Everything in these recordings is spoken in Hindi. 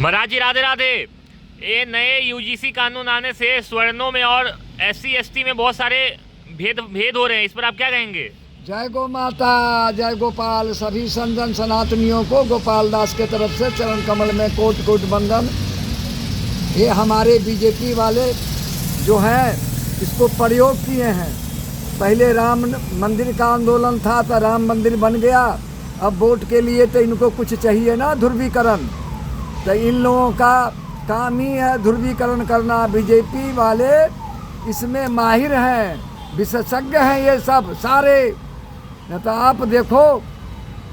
महाराज जी राधे राधे। ये नए यूजीसी कानून आने से स्वर्णों में और एससी एसटी में बहुत सारे भेद हो रहे हैं, इस पर आप क्या कहेंगे? जय गो माता, जय गोपाल। सभी संजन सनातनियों को गोपाल दास के तरफ से चरण कमल में कोट कोट वंदन। ये हमारे बीजेपी वाले जो हैं इसको प्रयोग किए हैं। पहले राम मंदिर का आंदोलन था तो राम मंदिर बन गया। अब वोट के लिए तो इनको कुछ चाहिए ना, ध्रुवीकरण। तो इन लोगों का काम ही है ध्रुवीकरण करना। बीजेपी वाले इसमें माहिर हैं, विशेषज्ञ हैं ये सब सारे। न तो आप देखो,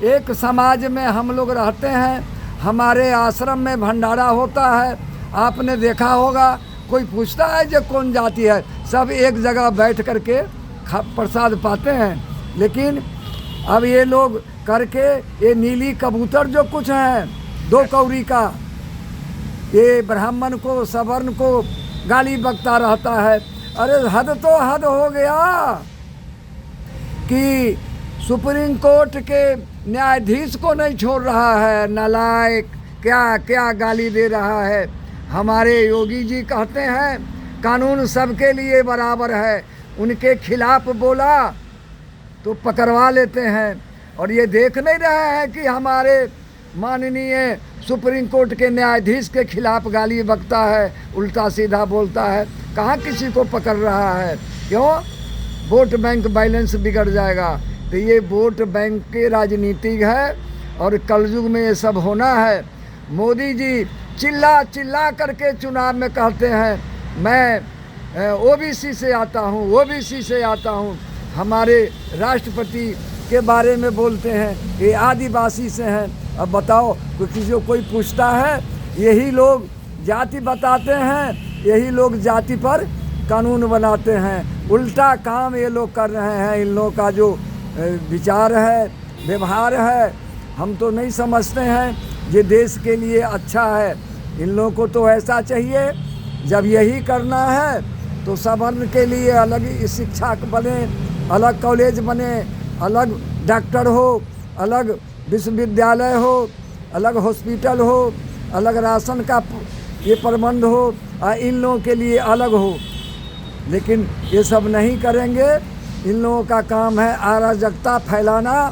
एक समाज में हम लोग रहते हैं, हमारे आश्रम में भंडारा होता है, आपने देखा होगा। कोई पूछता है जो कौन जाति है, सब एक जगह बैठ करके प्रसाद पाते हैं। लेकिन अब ये लोग करके ये नीली कबूतर जो कुछ हैं, 2 कौड़ी का, ये ब्राह्मण को सवर्ण को गाली बकता रहता है। अरे हद तो हद हो गया कि सुप्रीम कोर्ट के न्यायाधीश को नहीं छोड़ रहा है। नालायक, क्या क्या गाली दे रहा है। हमारे योगी जी कहते हैं कानून सबके लिए बराबर है, उनके खिलाफ बोला तो पकड़वा लेते हैं। और ये देख नहीं रहे हैं कि हमारे माननीय सुप्रीम कोर्ट के न्यायाधीश के खिलाफ गाली बकता है, उल्टा सीधा बोलता है। कहाँ किसी को पकड़ रहा है? क्यों? वोट बैंक बैलेंस बिगड़ जाएगा। तो ये वोट बैंक की राजनीति है और कलयुग में ये सब होना है। मोदी जी चिल्ला चिल्ला करके चुनाव में कहते हैं मैं ओबीसी से आता हूँ, ओबीसी से आता हूँ। हमारे राष्ट्रपति के बारे में बोलते हैं ये आदिवासी से हैं। अब बताओ, किसी को कोई पूछता है? यही लोग जाति बताते हैं, यही लोग जाति पर कानून बनाते हैं। उल्टा काम ये लोग कर रहे हैं। इन लोगों का जो विचार है, व्यवहार है, हम तो नहीं समझते हैं ये देश के लिए अच्छा है। इन लोगों को तो ऐसा चाहिए, जब यही करना है तो सवर्ण के लिए अलग शिक्षा बने, अलग कॉलेज बने, अलग डॉक्टर हो, अलग विश्वविद्यालय हो, अलग हॉस्पिटल हो, अलग राशन का ये प्रबंध हो, इन लोगों के लिए अलग हो। लेकिन ये सब नहीं करेंगे। इन लोगों का काम है अराजकता फैलाना।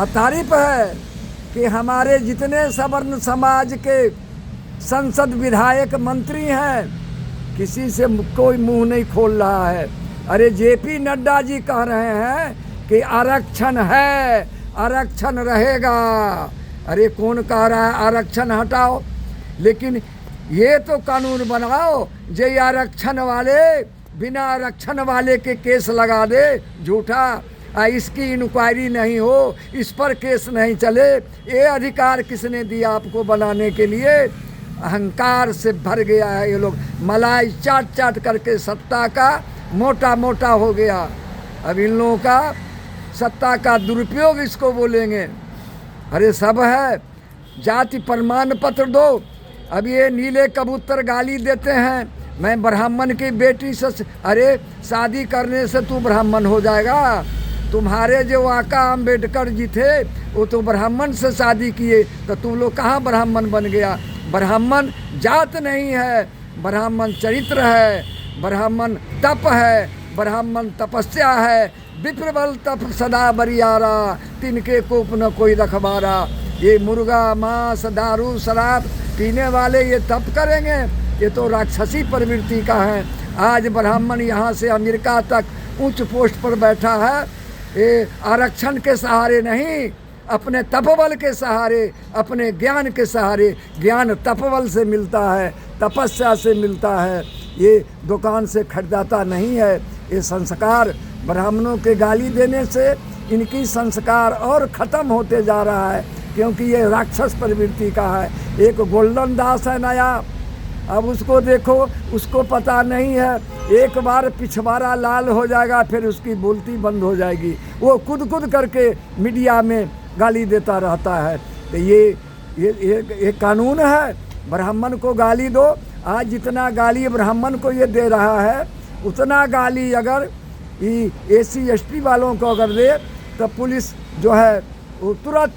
तारीफ है कि हमारे जितने सवर्ण समाज के संसद विधायक मंत्री हैं, किसी से कोई मुंह नहीं खोल रहा है। अरे जेपी नड्डा जी कह रहे हैं कि आरक्षण है, आरक्षण रहेगा। अरे कौन कह रहा है आरक्षण हटाओ? लेकिन ये तो कानून बनाओ जो आरक्षण वाले बिना आरक्षण वाले के केस लगा दे झूठा, इसकी इंक्वायरी नहीं हो, इस पर केस नहीं चले। ये अधिकार किसने दिया आपको बनाने के लिए? अहंकार से भर गया है ये लोग। मलाई चाट चाट करके सत्ता का मोटा मोटा हो गया। अब इन लोगों का सत्ता का दुरुपयोग इसको बोलेंगे। अरे सब है, जाति प्रमाण पत्र दो। अब ये नीले कबूतर गाली देते हैं, मैं ब्राह्मण की बेटी से, अरे शादी करने से तू ब्राह्मण हो जाएगा? तुम्हारे जो आका अम्बेडकर जी थे वो तो ब्राह्मण से शादी किए, तो तुम लोग कहाँ ब्राह्मण बन गया? ब्राह्मण जात नहीं है, ब्राह्मण चरित्र है, ब्राह्मण तप है, ब्राह्मण तपस्या है। विप्रबल तप सदा बरियारा, तिनके कोप न कोई रखवारा। ये मुर्गा मांस दारू शराब पीने वाले ये तप करेंगे? ये तो राक्षसी प्रवृत्ति का है। आज ब्राह्मण यहाँ से अमेरिका तक उच्च पोस्ट पर बैठा है, ये आरक्षण के सहारे नहीं, अपने तपबल के सहारे, अपने ज्ञान के सहारे। ज्ञान तपबल से मिलता है, तपस्या से मिलता है, ये दुकान से खरीदाता नहीं है। ये संस्कार ब्राह्मणों के गाली देने से इनकी संस्कार और ख़त्म होते जा रहा है, क्योंकि ये राक्षस प्रवृत्ति का है। एक गोल्डन दास है नया, अब उसको देखो, उसको पता नहीं है, एक बार पिछवाड़ा लाल हो जाएगा फिर उसकी बोलती बंद हो जाएगी। वो खुद करके मीडिया में गाली देता रहता है। तो ये कानून है, ब्राह्मण को गाली दो। आज जितना गाली ब्राह्मण को ये दे रहा है, उतना गाली अगर एससी एसटी वालों को अगर दे तो पुलिस जो है वो तुरंत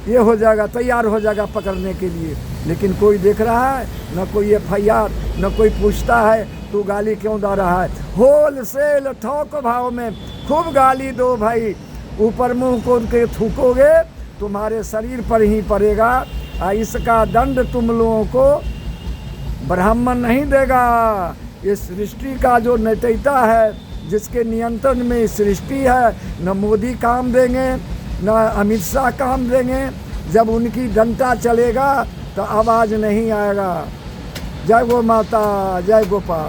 ये हो जाएगा, तैयार हो जाएगा पकड़ने के लिए। लेकिन कोई देख रहा है, न कोई FIR, न कोई पूछता है तू गाली क्यों दे रहा है। होल सेल थोक भाव में खूब गाली दो भाई, ऊपर मुंह को के थूकोगे तुम्हारे शरीर पर ही पड़ेगा। इसका दंड तुम लोगों को ब्राह्मण नहीं देगा। इस सृष्टि का जो नेता है, जिसके नियंत्रण में सृष्टि है, न मोदी काम देंगे न अमित शाह काम देंगे। जब उनकी डंडा चलेगा तो आवाज़ नहीं आएगा। जय गो माता, जय गोपाल।